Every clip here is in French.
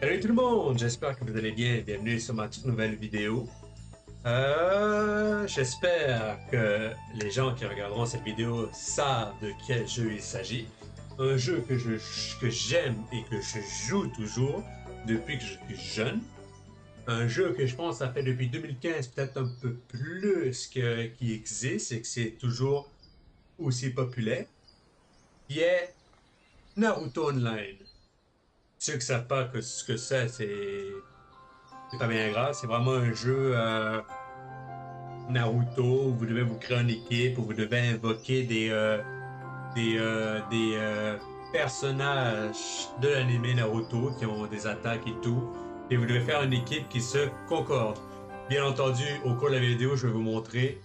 Salut tout le monde, j'espère que vous allez bien. Bienvenue sur ma toute nouvelle vidéo. J'espère que les gens qui regarderont cette vidéo savent de quel jeu il s'agit. Un jeu que j'aime et que je joue toujours depuis que je suis jeune. Un jeu que je pense ça fait depuis 2015, peut-être un peu plus qui existe et que c'est toujours aussi populaire. Qui est Naruto Online. Ceux qui savent pas ce que c'est pas bien grave, c'est vraiment un jeu Naruto où vous devez vous créer une équipe, où vous devez invoquer des personnages de l'anime Naruto qui ont des attaques et tout. Et vous devez faire une équipe qui se concorde. Bien entendu, au cours de la vidéo, je vais vous montrer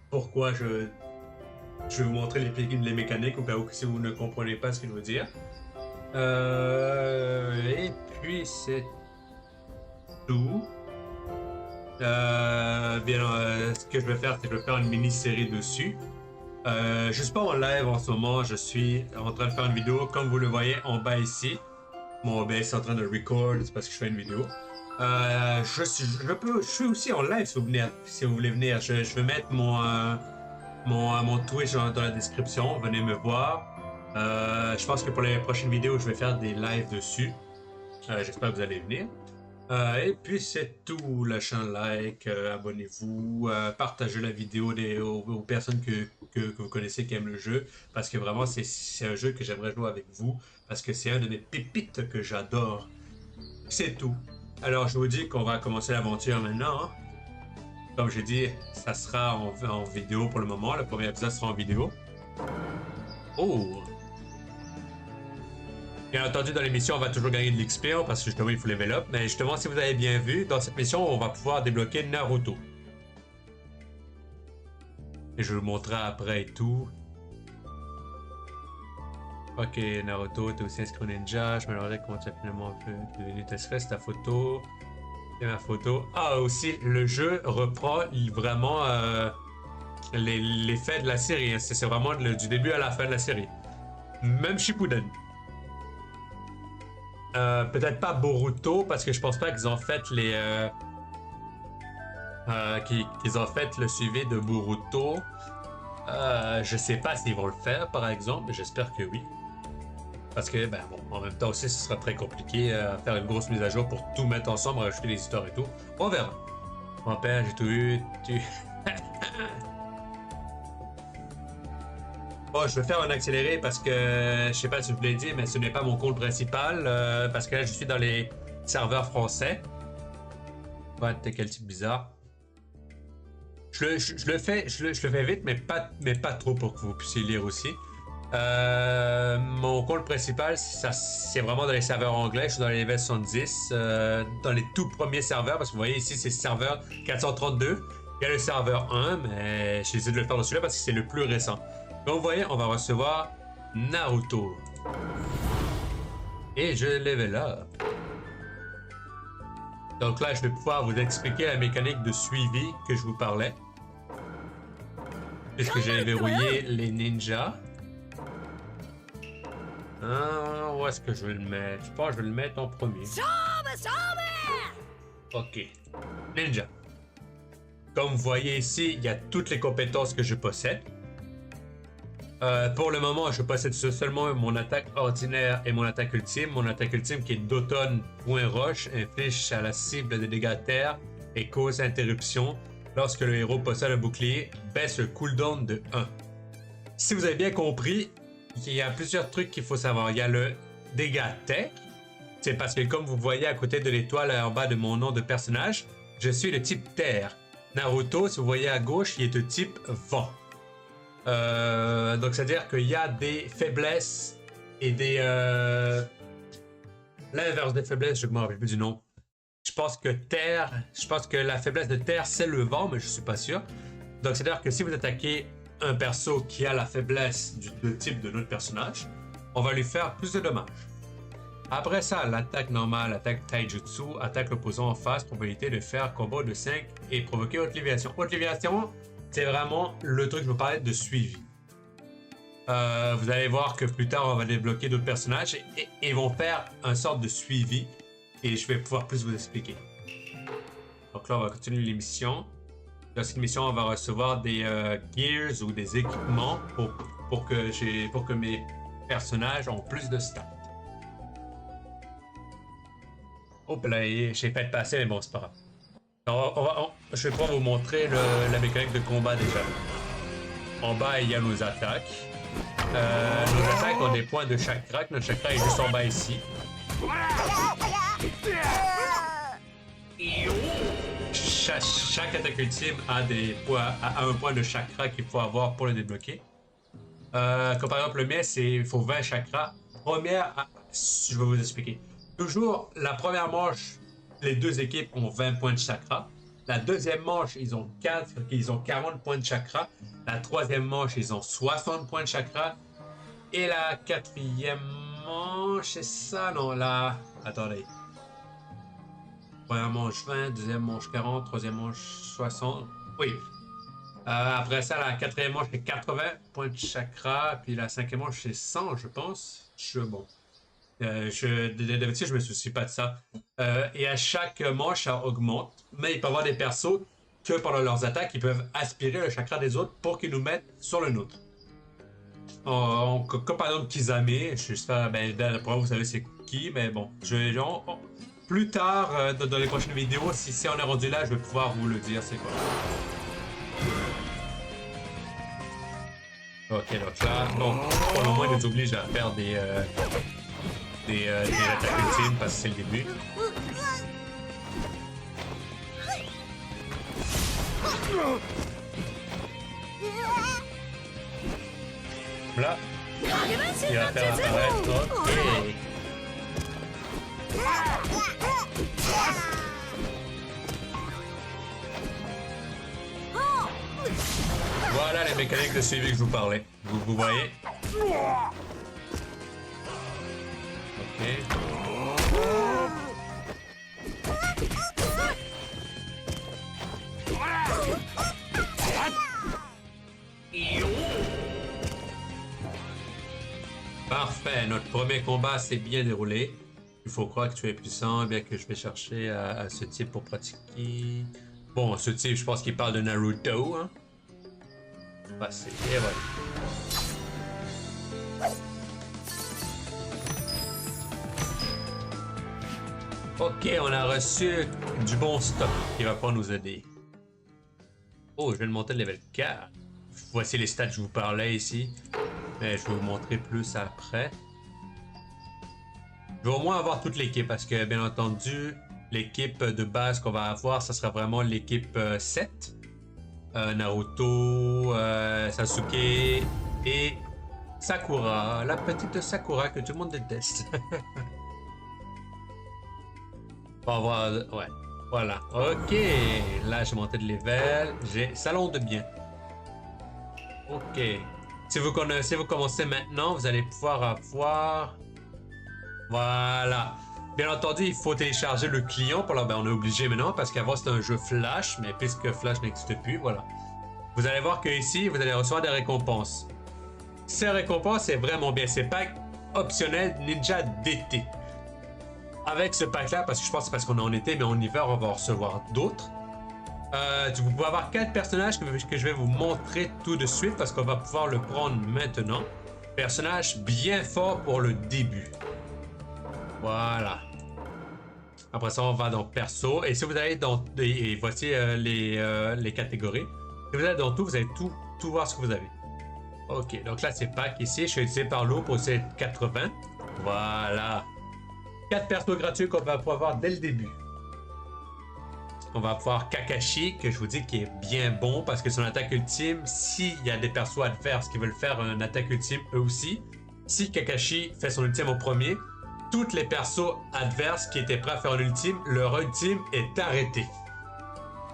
pourquoi je vais vous montrer les mécaniques au cas où si vous ne comprenez pas ce que je veux dire. Et puis c'est tout. Ce que je vais faire, c'est que je vais faire une mini-série dessus. Je suis pas en live en ce moment, je suis en train de faire une vidéo, comme vous le voyez en bas ici. Mon OBS est en train de record, c'est parce que je fais une vidéo. Je suis aussi en live si vous voulez venir. Je vais mettre mon Twitch dans la description, venez me voir. Je pense que pour les prochaines vidéos, je vais faire des lives dessus. J'espère que vous allez venir. Et puis c'est tout, lâchez un like, abonnez-vous, partagez la vidéo aux personnes que vous connaissez qui aiment le jeu, parce que vraiment c'est un jeu que j'aimerais jouer avec vous, parce que c'est un de mes pépites que j'adore. C'est tout. Alors je vous dis qu'on va commencer l'aventure maintenant. Hein. Comme j'ai dit, ça sera en vidéo pour le moment, le premier épisode sera en vidéo. Oh! Bien entendu, dans l'émission, on va toujours gagner de l'XP parce que justement, il faut level up. Mais justement, si vous avez bien vu, dans cette mission, on va pouvoir débloquer Naruto. Et je vous le montrerai après et tout. Ok, Naruto, t'es aussi inscrit au ninja. Je me demandais comment tu as finalement devenu c'est ta photo. C'est ma photo. Ah, aussi, le jeu reprend vraiment les faits de la série. Hein. C'est vraiment du début à la fin de la série. Même Shippuden. Peut-être pas Boruto parce que je pense pas qu'ils ont fait qu'ils ont fait le suivi de Boruto. Je sais pas s'ils vont le faire par exemple, mais j'espère que oui. Parce que ben bon, en même temps aussi ce sera très compliqué à faire une grosse mise à jour pour tout mettre ensemble, rajouter les histoires et tout. On verra. Mon père, j'ai tout eu. Bon, je vais faire un accéléré parce que je sais pas si je vous l'ai dit, mais ce n'est pas mon compte principal parce que là je suis dans les serveurs français. Ouais, t'es quel type bizarre. Je le fais vite, mais pas trop pour que vous puissiez lire aussi. Mon compte principal, c'est vraiment dans les serveurs anglais. Je suis dans les level 70, dans les tout premiers serveurs parce que vous voyez ici c'est serveur 432. Il y a le serveur 1, mais j'ai essayé de le faire dans celui-là parce que c'est le plus récent. Comme vous voyez, on va recevoir Naruto. Et je level up. Donc là, je vais pouvoir vous expliquer la mécanique de suivi que je vous parlais. Puisque j'ai verrouillé les ninjas. Où est-ce que je vais le mettre? Je pense que je vais le mettre en premier. Ok. Ninja. Comme vous voyez ici, il y a toutes les compétences que je possède. Pour le moment, je possède seulement mon attaque ordinaire et mon attaque ultime. Mon attaque ultime qui est d'automne, point roche, inflige à la cible des dégâts terre et cause interruption. Lorsque le héros possède un bouclier, baisse le cooldown de 1. Si vous avez bien compris, il y a plusieurs trucs qu'il faut savoir. Il y a le dégât terre. C'est parce que comme vous voyez à côté de l'étoile en bas de mon nom de personnage, je suis de type terre. Naruto, si vous voyez à gauche, il est de type vent. Donc c'est-à-dire qu'il y a des faiblesses et des... L'inverse des faiblesses, je ne me rappelle plus du nom. Je pense que la faiblesse de terre, c'est le vent, mais je suis pas sûr. Donc c'est-à-dire que si vous attaquez un perso qui a la faiblesse du type de notre personnage, on va lui faire plus de dommages. Après ça, l'attaque normale, l'attaque taijutsu, attaque l'opposant en face, probabilité de faire combo de 5 et provoquer haute léviation. Haute léviation, c'est vraiment le truc que je vous parlais de suivi. Vous allez voir que plus tard, on va débloquer d'autres personnages et ils vont faire une sorte de suivi et je vais pouvoir plus vous expliquer. Donc là, on va continuer l'émission. Dans cette émission, on va recevoir des gears ou des équipements pour que mes personnages ont plus de stats. Hop là, j'ai fait passer, mais bon, c'est pas grave. Je vais pouvoir vous montrer la mécanique de combat déjà. En bas, il y a nos attaques. Nos attaques ont des points de chakra. Notre chakra est juste en bas ici. Chaque attaque ultime a un point de chakra qu'il faut avoir pour le débloquer. Comme par exemple le mien, il faut 20 chakras. Je vais vous expliquer. Toujours, la première manche, les deux équipes ont 20 points de chakra. La deuxième manche, ils ont 40 points de chakra. La troisième manche, ils ont 60 points de chakra. Et la quatrième manche, c'est ça, non, là... Attendez. Première manche 20, deuxième manche 40, troisième manche 60. Oui. Après ça, la quatrième manche, c'est 80 points de chakra. Puis la cinquième manche, c'est 100, je pense. Bon. D'habitude, je me soucie pas de ça. Et à chaque manche, ça augmente. Mais il peut y avoir des persos que pendant leurs attaques, ils peuvent aspirer le chakra des autres pour qu'ils nous mettent sur le nôtre. Comme par exemple Kizame, j'espère, pour vous savez c'est qui, mais bon, plus tard, dans les prochaines vidéos, si on est rendu là, je vais pouvoir vous le dire c'est quoi. Ok, donc là, bon, pour le moins, ils nous obligent à faire des attaques ultimes parce que c'est le début. Là, il va faire apparaître. Ok. Voilà les mécaniques de suivi que je vous parlais. Vous voyez? Ok. Parfait, notre premier combat s'est bien déroulé. Il faut croire que tu es puissant, bien que je vais chercher à ce type pour pratiquer. Bon, ce type, je pense qu'il parle de Naruto, hein. Passé, et voilà. Ok, on a reçu du bon stock qui va pas nous aider. Oh, je vais le monter de level 4. Voici les stats que je vous parlais ici. Mais je vais vous montrer plus après. Je vais au moins avoir toute l'équipe parce que, bien entendu, l'équipe de base qu'on va avoir, ça sera vraiment l'équipe 7. Naruto, Sasuke et Sakura. La petite Sakura que tout le monde déteste. On va voir... Ouais. Voilà. Ok. Là, j'ai monté de level. J'ai salon de bien. Ok. Si vous commencez maintenant, vous allez pouvoir avoir... Voilà. Bien entendu, il faut télécharger le client. Pour là, on est obligé maintenant parce qu'avant c'était un jeu Flash, mais puisque Flash n'existe plus, voilà. Vous allez voir que ici, vous allez recevoir des récompenses. Ces récompenses, c'est vraiment bien. C'est pack optionnel Ninja d'été. Avec ce pack-là, parce que je pense que c'est parce qu'on est en été, mais en hiver, on va en recevoir d'autres. Vous pouvez avoir 4 personnages que je vais vous montrer tout de suite parce qu'on va pouvoir le prendre maintenant. Personnage bien fort pour le début. Voilà. Après ça, on va dans perso. Et si vous allez dans... Et voici les catégories. Si vous allez dans tout, vous allez tout voir ce que vous avez. Ok, donc là, c'est pack ici. Je suis utilisé par l'eau pour essayer 80. Voilà. 4 persos gratuits qu'on va pouvoir avoir dès le début. On va avoir Kakashi, que je vous dis qui est bien bon parce que son attaque ultime, s'il y a des persos adverses qui veulent faire une attaque ultime eux aussi, si Kakashi fait son ultime au premier, toutes les persos adverses qui étaient prêts à faire un ultime, leur ultime est arrêté.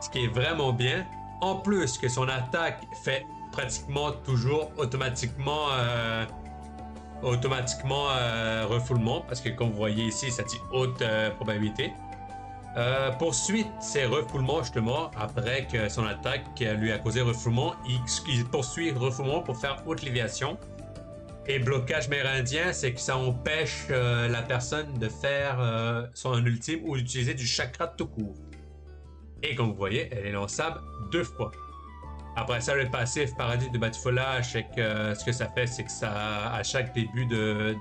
Ce qui est vraiment bien. En plus que son attaque fait pratiquement toujours automatiquement refoulement, parce que comme vous voyez ici, ça dit haute probabilité. Poursuite, c'est refoulement justement, après que son attaque lui a causé refoulement, il poursuit refoulement pour faire haute léviation. Et blocage mérindien, c'est que ça empêche la personne de faire son ultime ou d'utiliser du chakra tout court. Et comme vous voyez, elle est lançable 2 fois. Après ça, le passif Paradis de Batifolage, c'est que ce que ça fait, c'est que ça, à chaque début de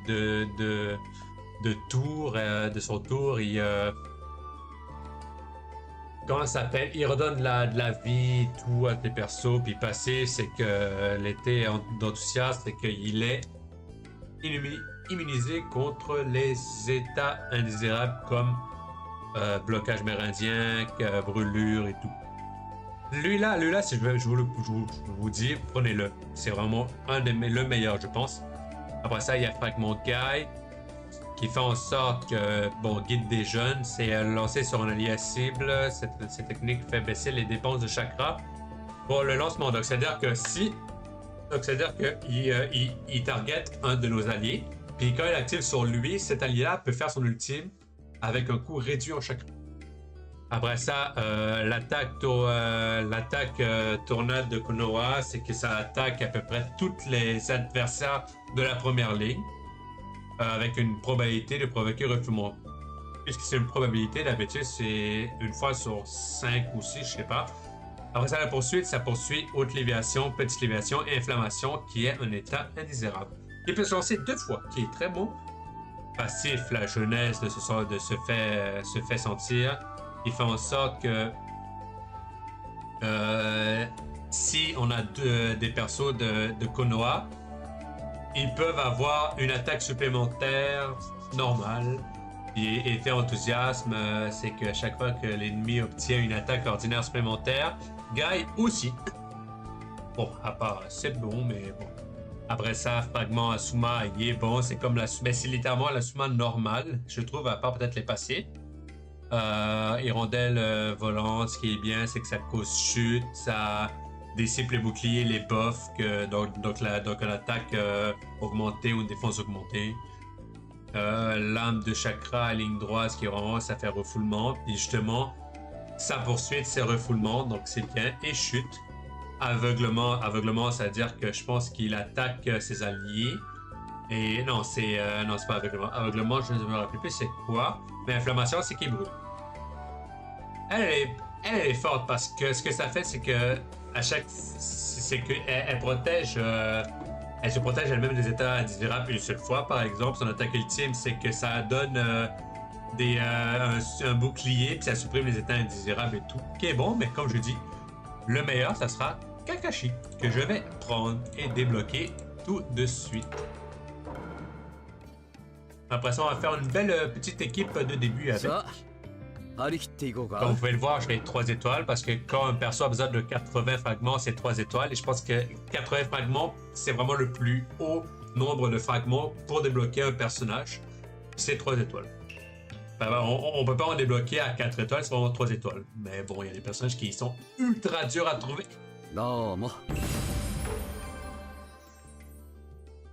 tour, de son tour, comment ça s'appelle? Il redonne de la vie, tout à tes persos. Puis passif, c'est que l'été d'enthousiasme, c'est qu'il est immunisé contre les états indésirables comme blocage mérindien, brûlure et tout. Lui-là, si je vous dis, prenez-le. C'est vraiment le meilleur, je pense. Après ça, il y a Fragment Guide, qui fait en sorte que, bon, guide des jeunes, c'est lancé sur un allié cible. Cette technique fait baisser les dépenses de chakra pour le lancement. Donc, c'est-à-dire que il target un de nos alliés, puis quand il active sur lui, cet allié-là peut faire son ultime avec un coût réduit en chakra. Après ça, l'attaque tornade de Konoha, c'est que ça attaque à peu près tous les adversaires de la première ligne, avec une probabilité de provoquer refoulement. Puisque c'est une probabilité, d'habitude c'est une fois sur 5 ou 6, je sais pas. Après ça, la poursuite, ça poursuit haute léviation, petite léviation et inflammation, qui est un état indésirable. Il peut se lancer 2 fois, qui est très bon. Passif, la jeunesse de se fait sentir. Il fait en sorte que si on a des persos de Konoha, ils peuvent avoir une attaque supplémentaire normale. Et effet enthousiasme, c'est qu'à chaque fois que l'ennemi obtient une attaque ordinaire supplémentaire, Guy aussi. Bon, à part, c'est bon, mais bon. Après ça, fragment Asuma, il est bon, c'est comme mais c'est littéralement l'Asuma normale, je trouve, à part peut-être les passés. Hirondelle volante, ce qui est bien, c'est que ça cause chute, ça dissipe les boucliers, les buffs, donc l'attaque augmentée ou une défense augmentée. Lame de chakra à ligne droite, ce qui est vraiment, ça fait refoulement. Puis justement, sa poursuite, c'est refoulement, donc c'est bien. Et chute. Aveuglement, ça veut dire que je pense qu'il attaque ses alliés. Et non, c'est pas aveuglement. Aveuglement, je ne me rappelle plus c'est quoi. Mais inflammation, c'est qu'il brûle. Elle est forte parce que ce que ça fait, c'est que elle protège. Elle se protège elle-même des états indésirables une seule fois. Par exemple, son attaque ultime, c'est que ça donne un bouclier puis ça supprime les états indésirables et tout. Qui est bon, mais comme je dis, le meilleur, ça sera Kakashi, que je vais prendre et débloquer tout de suite. Après ça, on va faire une belle petite équipe de début avec. Comme vous pouvez le voir, je fais 3 étoiles parce que quand un perso a besoin de 80 fragments, c'est 3 étoiles. Et je pense que 80 fragments, c'est vraiment le plus haut nombre de fragments pour débloquer un personnage. C'est 3 étoiles. On peut pas en débloquer à 4 étoiles, c'est vraiment 3 étoiles. Mais bon, il y a des personnages qui sont ultra durs à trouver.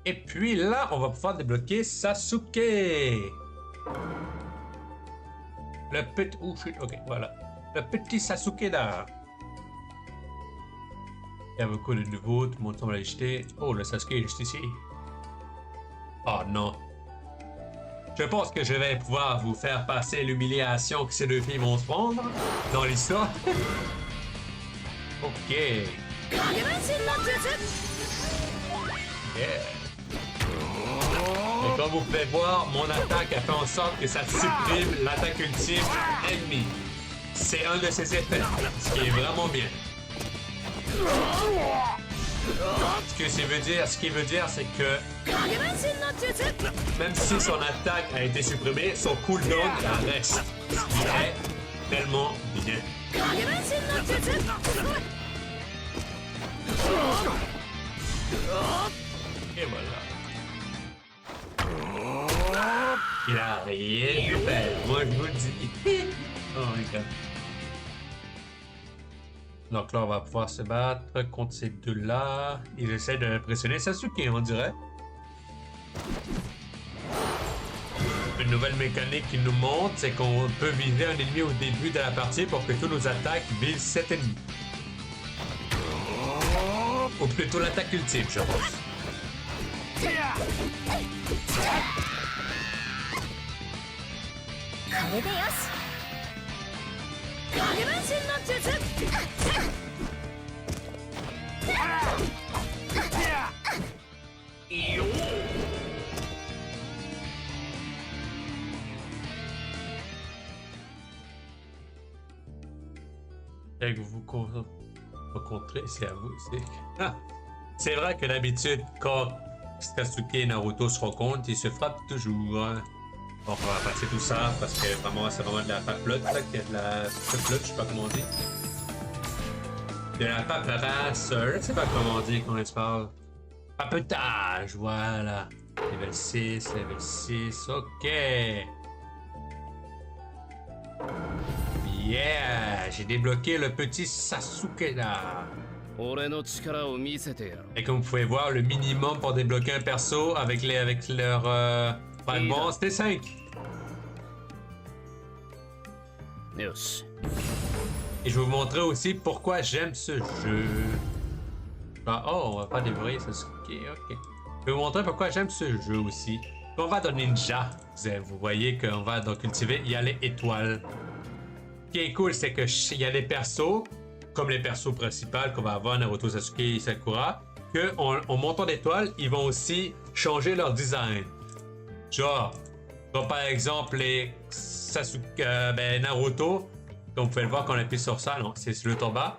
Et puis là, on va pouvoir débloquer Sasuke. Le petit... Oh shit, ok, voilà. Le petit Sasuke là. Il y a beaucoup de nouveaux, tout le monde semble l'acheter. Oh, le Sasuke est juste ici. Oh non. Je pense que je vais pouvoir vous faire passer l'humiliation que ces deux filles vont se prendre dans l'histoire. Ok. Yeah. Et comme vous pouvez voir, mon attaque a fait en sorte que ça supprime l'attaque ultime ennemie. C'est un de ses effets, ce qui est vraiment bien. Ce qui veut dire, c'est que même si son attaque a été supprimée, son cooldown reste. Ce qui est tellement bien. Et voilà. Il a rien de fait, moi je vous le dis. Oh my god. Donc là, on va pouvoir se battre contre ces deux-là. Ils essaient de pressionner Sasuke, on dirait. Une nouvelle mécanique qu'ils nous montre, c'est qu'on peut viser un ennemi au début de la partie pour que tous nos attaques visent cet ennemi. Ou plutôt l'attaque ultime, je pense. これでよし。影分身の術。Avec vous rencontrez, c'est à vous. Ah, c'est vrai que d'habitude, quand Sasuke et Naruto se rencontrent, ils se frappent toujours. Bon, on va passer tout ça parce que vraiment, c'est vraiment de la paplotte, là, qu'il y a de la paplotte, je sais pas comment on dit. De la paperasse, je sais pas comment on dit quand on se parle. Papetage, voilà. Level 6, level 6, ok. Yeah, j'ai débloqué le petit Sasuke là. Et comme vous pouvez voir, le minimum pour débloquer un perso avec leur fragments, c'était 5. Et je vais vous montrer aussi pourquoi j'aime ce jeu. Ah, oh, on va pas dévorer Sasuke, ok. Je vais vous montrer pourquoi j'aime ce jeu aussi. On va dans Ninja. Vous voyez qu'on va donc cultiver, il y a les étoiles. Ce qui est cool, c'est qu'il y a des persos, comme les persos principaux qu'on va avoir, Naruto, Sasuke et Sakura, qu'en montant d'étoiles, ils vont aussi changer leur design. Genre, comme par exemple les Sasuke, Naruto, comme vous pouvez le voir quand on appuie sur ça, non, c'est le en bas.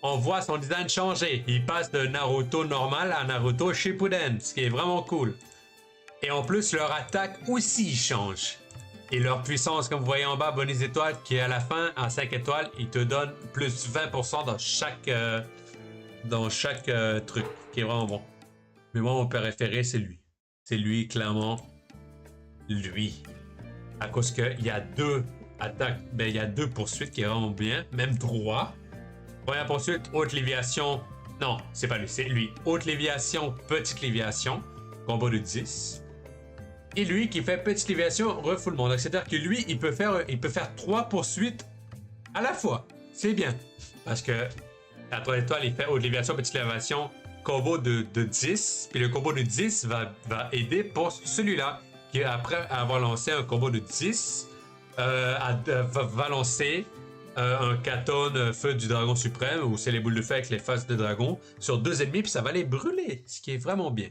On voit son design changer. Il passe de Naruto normal à Naruto Shippuden, ce qui est vraiment cool. Et en plus, leur attaque aussi change. Et leur puissance, comme vous voyez en bas, bonus étoile, qui est à la fin, en 5 étoiles, il te donne plus 20% dans chaque truc, qui est vraiment bon. Mais moi, mon préféré, c'est lui. C'est lui, clairement. Lui. À cause qu'il y a 2 attaques, il y a 2 poursuites qui est vraiment bien, même 3. Première poursuite, haute léviation. Non, c'est pas lui, c'est lui. Haute léviation, petite léviation. Combo de 10. Et lui qui fait petite léviation, refoule le monde. C'est-à-dire que lui, il peut faire 3 poursuites à la fois. C'est bien. Parce que la 3 étoiles, il fait haute léviation, petite léviation, combo de 10. Puis le combo de 10 va aider pour celui-là. Qui, après avoir lancé un combo de 10, va lancer un Katon feu du dragon suprême, où c'est les boules de feu avec les faces de dragon, sur 2 ennemis, puis ça va les brûler. Ce qui est vraiment bien.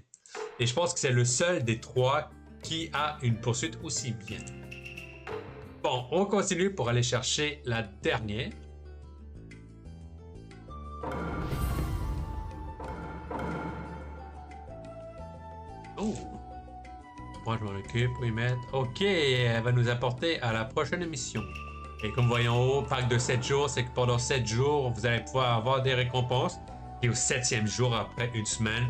Et je pense que c'est le seul des 3 qui a une poursuite aussi bien. Bon, on continue pour aller chercher la dernière. Oh! Moi, je m'en occupe pour y mettre. Ok, elle va nous apporter à la prochaine émission. Et comme vous voyez en haut, pack de 7 jours, c'est que pendant 7 jours, vous allez pouvoir avoir des récompenses. Et au 7e jour, après une semaine,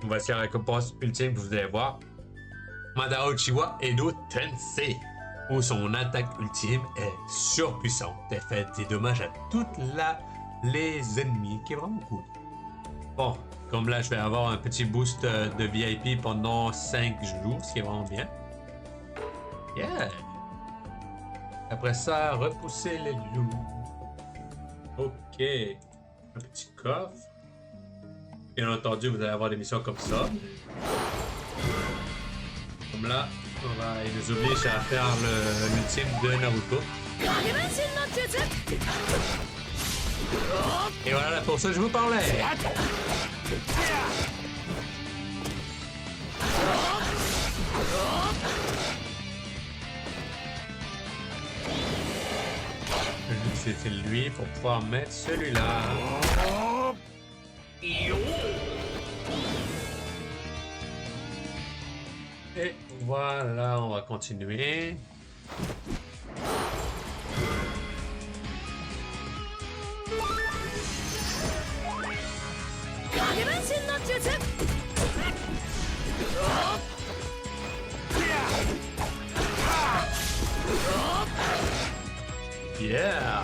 voici la récompense ultime que vous allez voir. Madara Uchiwa Edo Tensei, où son attaque ultime est surpuissante et fait des dommages à toutes les ennemis, qui est vraiment cool. Bon, comme là, je vais avoir un petit boost de VIP pendant 5 jours, ce qui est vraiment bien. Yeah! Après ça, repousser les loups. Ok. Un petit coffre. Bien entendu, vous allez avoir des missions comme ça. Comme là, il nous oblige à faire l'ultime de Naruto. Et voilà, pour ça que je vous parlais. C'était lui pour pouvoir mettre celui-là. Et voilà, on va continuer. Yeah!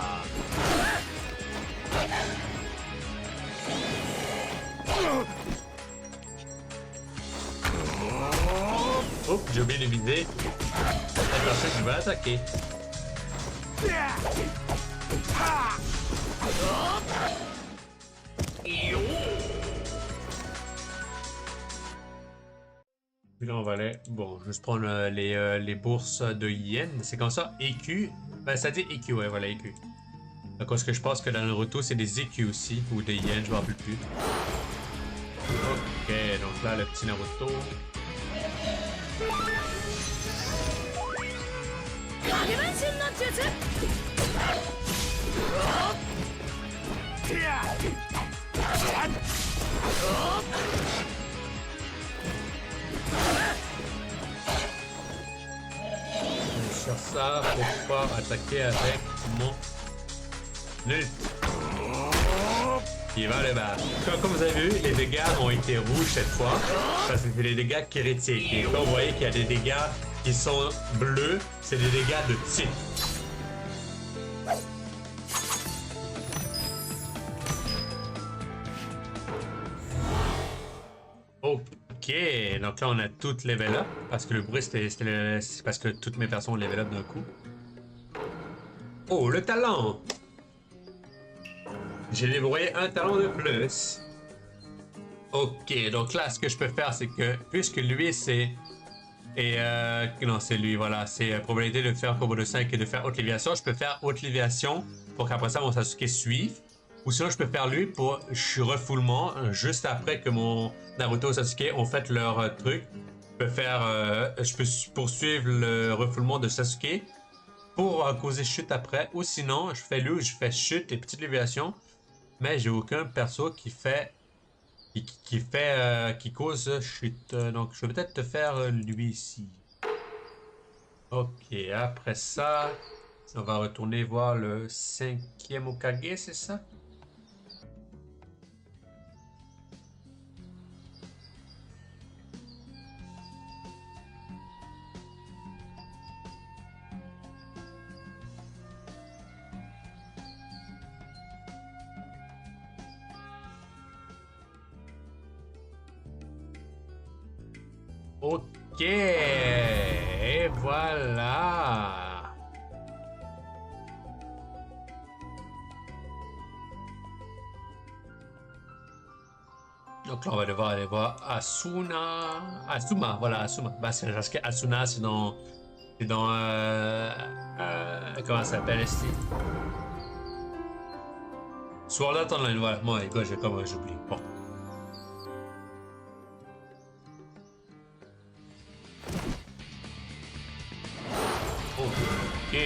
Oh, j'ai oublié de viser la personne qui va attaquer. Puis là, on va aller. Bon, je vais juste prendre les bourses de yens. C'est comme ça. EQ. Ben, ça dit EQ, ouais, voilà, EQ. Donc, ce que je pense que dans Naruto, c'est des EQ aussi, ou des yens, je m'en rappelle plus. Ok, donc là, le petit Naruto. Je vais faire ça pour pouvoir attaquer avec mon ult. Il va le battre. Comme vous avez vu, les dégâts ont été rouges cette fois, parce que c'est les dégâts critiques. Et quand vous voyez qu'il y a des dégâts qui sont bleus, c'est des dégâts de type. Ok, donc là on a toutes level up, parce que le bruit c'est parce que toutes mes personnes ont level up d'un coup. Oh, le talent! J'ai débrouillé un talent de plus. Ok, donc là ce que je peux faire c'est que, puisque lui c'est... Et non, c'est lui, voilà, c'est probabilité de faire combo de 5 et de faire haute léviation. Je peux faire haute léviation pour qu'après ça mon Sasuke suive. Ou sinon je peux faire lui pour refoulement juste après que mon Naruto et Sasuke ont fait leur truc. Je peux faire, je peux poursuivre le refoulement de Sasuke pour causer chute après. Ou sinon je fais lui, je fais chute et petite léviation. Mais j'ai aucun perso qui fait qui cause chute. Donc je vais peut-être te faire lui ici. Ok, après ça, on va retourner voir le 5e Hokage, c'est ça? Ok, et voilà. Donc là, on va devoir aller voir Asuma, voilà, Asuma. Bah, c'est parce que Asuna, c'est dans, comment ça s'appelle ici? Sword Art Online, voilà. Moi, les gars, j'oublie. Bon. Ok.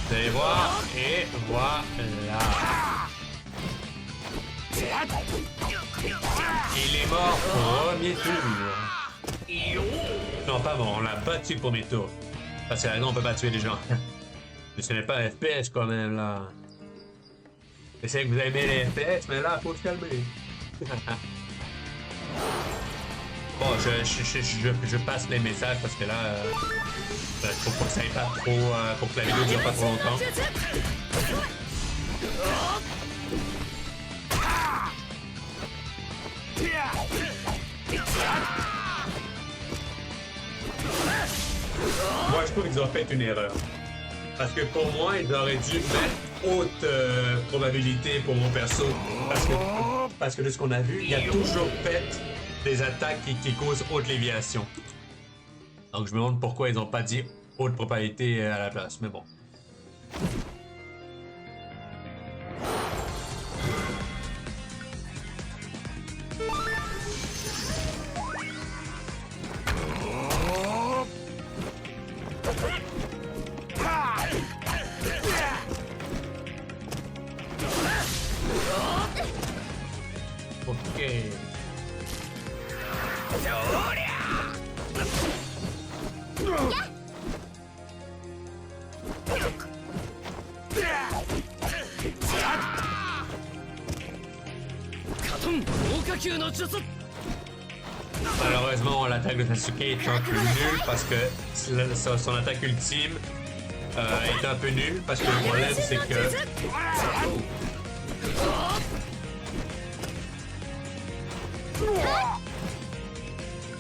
Vous allez voir, et voilà. Il est mort premier tour. Non, pas bon, on l'a battu premier tour. Parce que non, on peut pas tuer les gens. Mais ce n'est pas un FPS quand même, là. Je sais que vous aimez les FPS, mais là, faut se calmer. Bon, je passe les messages parce que là, faut pas que ça aille pas trop, pour que la vidéo dure pas trop longtemps. Moi, je trouve qu'ils ont fait une erreur. Parce que pour moi, ils auraient dû mettre haute probabilité pour mon perso. Parce que de ce qu'on a vu, il a toujours fait des attaques qui causent haute léviation. Donc je me demande pourquoi ils n'ont pas dit haute probabilité à la place, mais bon. Ok. Malheureusement, l'attaque de Sasuke est un peu nulle parce que son attaque ultime est un peu nulle parce que le problème c'est que...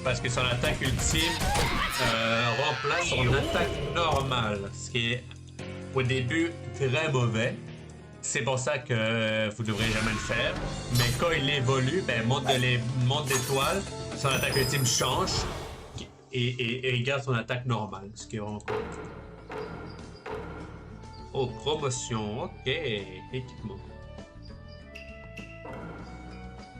Parce que son attaque ultime remplace son attaque normale, ce qui est au début très mauvais. C'est pour ça que vous devrez jamais le faire. Mais quand il évolue, ben, monte d'étoiles, son attaque ultime change et il garde son attaque normale, ce qui est vraiment cool. Oh, promotion, ok, équipement.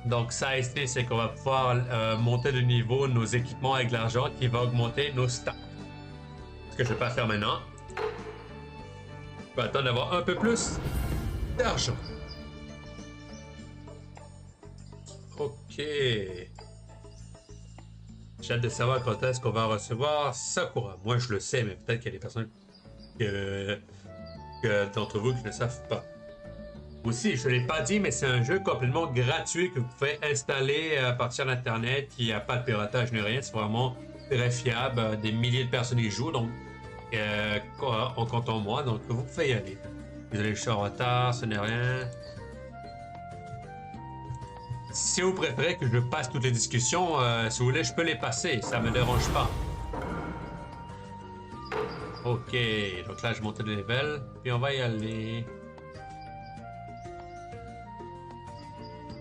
Donc ça ici, c'est qu'on va pouvoir monter de niveau nos équipements avec l'argent qui va augmenter nos stats. Ce que je vais pas faire maintenant. Je vais attendre d'avoir un peu plus d'argent. Ok. J'ai hâte de savoir quand est-ce qu'on va recevoir Sakura. Moi, je le sais, mais peut-être qu'il y a des personnes d'entre vous qui ne le savent pas. Aussi, je ne l'ai pas dit, mais c'est un jeu complètement gratuit que vous pouvez installer à partir d'Internet. Il n'y a pas de piratage ni rien. C'est vraiment très fiable. Des milliers de personnes y jouent, donc en comptant moi. Donc, vous pouvez y aller. Désolé, je suis en retard, ce n'est rien. Si vous préférez que je passe toutes les discussions, si vous voulez, je peux les passer. Ça me dérange pas. Ok, donc là, je monte de level. Puis on va y aller.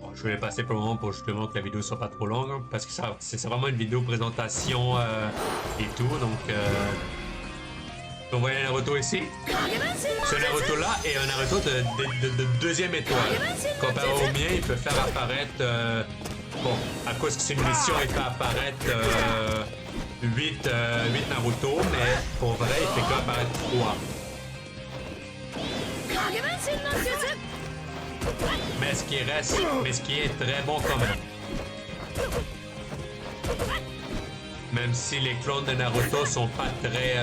Bon, je vais les passer pour le moment pour justement que la vidéo soit pas trop longue. Hein, parce que c'est vraiment une vidéo présentation et tout. Donc, on voit un Naruto ici. Ce Naruto-là est un Naruto de deuxième étoile. Comparé au mien, il peut faire apparaître... bon, à cause que c'est une mission, il fait apparaître 8 Naruto, mais pour vrai, il fait qu'apparaître 3. Mais ce qui est très bon quand même. Même si les clones de Naruto sont pas très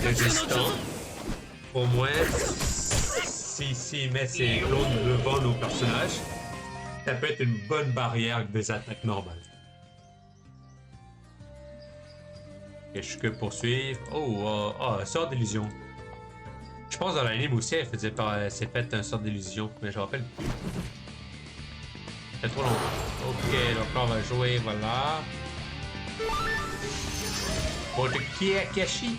résistants, au moins s'il met ses clones devant nos personnages, ça peut être une bonne barrière avec des attaques normales. Et je peux poursuivre. Oh, sort d'illusion. Je pense dans l'anime aussi, elle s'est faite un sort d'illusion, mais je me rappelle plus. C'est trop long. Ok, donc là on va jouer, voilà. Pour le Kiakashi.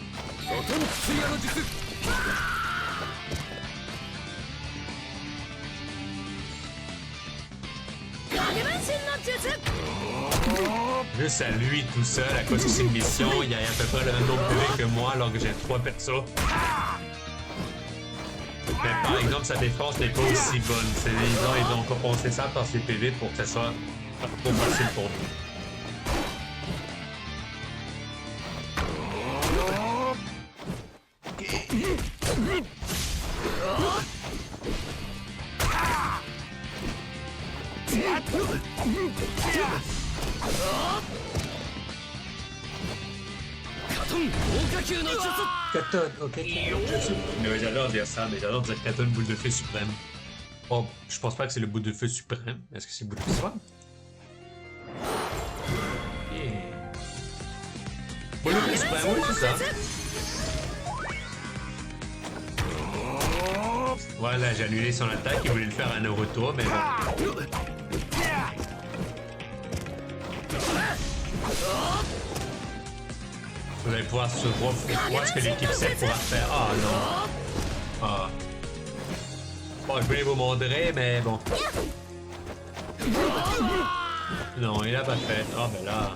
Juste à lui tout seul, à cause que c'est une mission, il y a à peu près le même nombre de PV que moi alors que j'ai 3 persos. Mais par exemple, sa défense n'est pas aussi bonne. Ils ont compensé ça par ses PV pour que ça soit pas trop facile pour nous. Katon, ok. Mais j'adore dire ça, mais j'adore dire Katon, boule de feu suprême. Bon, je pense pas que c'est le boule de feu suprême. Est-ce que c'est boule de feu suprême? Yeah. Boule de feu suprême, oui, c'est ça. Voilà, j'ai annulé son attaque, il voulait le faire à Naruto, mais bon. Vous allez pouvoir se voir ce que l'équipe 7 pourra faire. Ah non. Ah. Bon, je voulais vous montrer, mais bon. Non, il a pas fait. Ah ben là.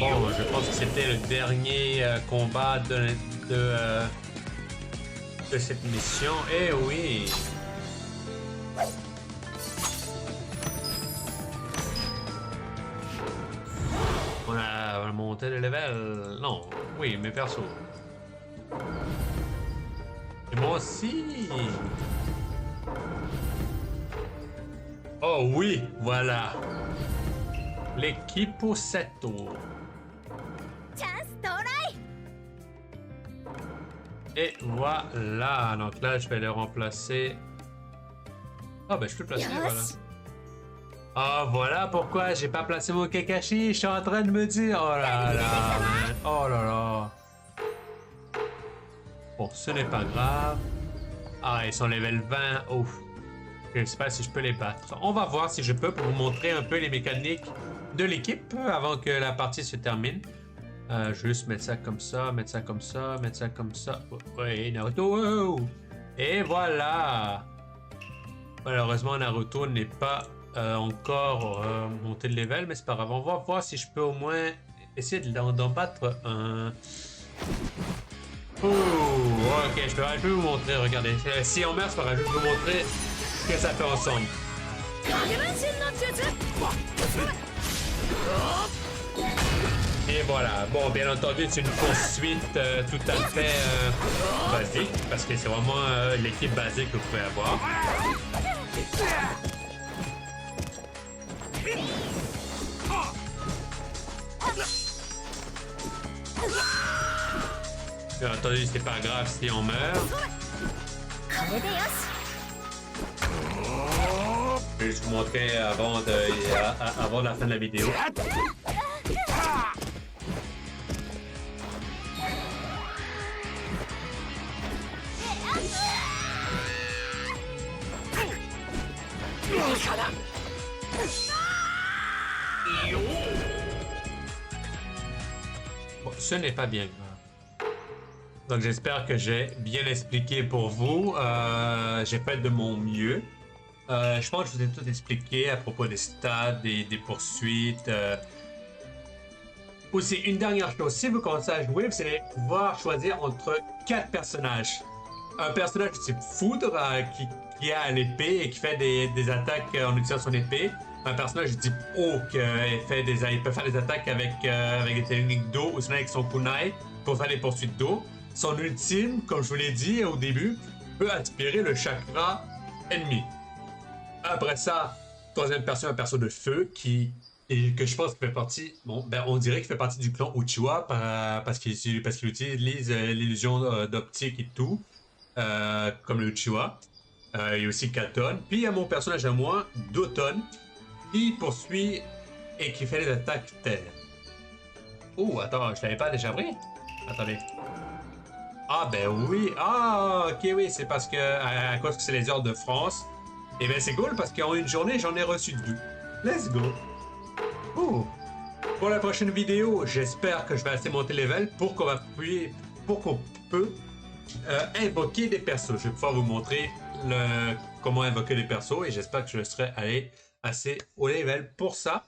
Bon, je pense que c'était le dernier combat de cette mission. Eh oui! On a monté le level. Non, oui, mes persos. Et moi aussi! Oh oui, voilà! l'équipe au 7 tours. チャンス到来 Et voilà. Donc là, je vais le remplacer. Ah, ben je peux le placer, voilà. よし Ah, voilà pourquoi j'ai pas placé mon Kakashi. Je suis en train de me dire. Oh là là, man. Oh là là. Bon, ce n'est pas grave. Ah, ils sont level 20. Ouf. Je ne sais pas si je peux les battre. On va voir si je peux pour vous montrer un peu les mécaniques de l'équipe avant que la partie se termine. Juste mettre ça comme ça, mettre ça comme ça, mettre ça comme ça. Oui, Naruto. Et voilà. Malheureusement, Naruto n'est pas encore monté de level, mais c'est pas grave. On va voir si je peux au moins essayer d'en battre un. Oh, ok, je peux vous montrer, regardez. Si on meurt, c'est pas grave, je vais vous montrer ce que ça fait ensemble. 影分身の術 Et voilà. Bon, bien entendu, c'est une poursuite tout à fait basique, parce que c'est vraiment l'équipe basique que vous pouvez avoir. Bien entendu, c'est pas grave si on meurt. これでよし Je vais juste vous montrer avant la fin de la vidéo. Bon, ce n'est pas bien grave. Donc j'espère que j'ai bien expliqué pour vous. J'ai fait de mon mieux. Je pense que je vous ai tout expliqué à propos des stats, des poursuites. Aussi, une dernière chose, si vous commencez à jouer, vous allez pouvoir choisir entre 4 personnages. Un personnage type foudre qui a l'épée et qui fait des attaques en utilisant son épée. Un personnage type eau qui peut faire des attaques avec des techniques d'eau ou sinon avec son kunai pour faire des poursuites d'eau. Son ultime, comme je vous l'ai dit au début, peut aspirer le chakra ennemi. Après ça, troisième perso, un perso de feu que je pense qu'il fait partie, bon, ben on dirait qu'il fait partie du clan Uchiwa parce qu'il utilise l'illusion d'optique et tout, comme le Uchiwa. Il y a aussi Katon. Puis il y a mon personnage à moi, Doton, qui poursuit et qui fait des attaques terre. Oh, attends, je l'avais pas déjà pris? Attendez. Ah ben oui, ah ok oui, c'est parce que à cause que c'est les heures de France. Et ben c'est cool parce qu'en une journée j'en ai reçu 2. Let's go. Oh. Pour la prochaine vidéo, j'espère que je vais assez monter level pour qu'on peut invoquer des persos. Je vais pouvoir vous montrer comment invoquer des persos et j'espère que je serai allé assez au level pour ça.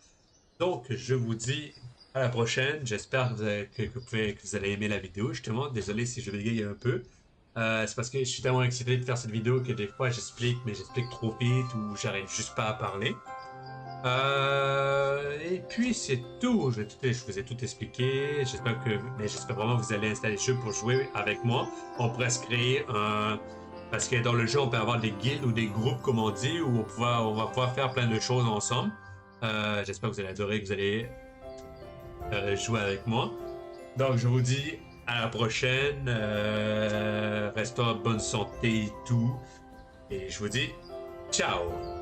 Donc je vous dis à la prochaine. J'espère que vous allez aimer la vidéo. Justement, désolé si je bégaye un peu. C'est parce que je suis tellement excité de faire cette vidéo que des fois j'explique, mais j'explique trop vite ou j'arrive juste pas à parler. Et puis c'est tout. Je vous ai tout expliqué. J'espère vraiment que vous allez installer le jeu pour jouer avec moi. On pourrait se créer un... Parce que dans le jeu, on peut avoir des guildes ou des groupes, comme on dit, où on va pouvoir faire plein de choses ensemble. J'espère que vous allez adorer, que vous allez jouer avec moi. Donc je vous dis à la prochaine. Restez en bonne santé et tout. Et je vous dis ciao!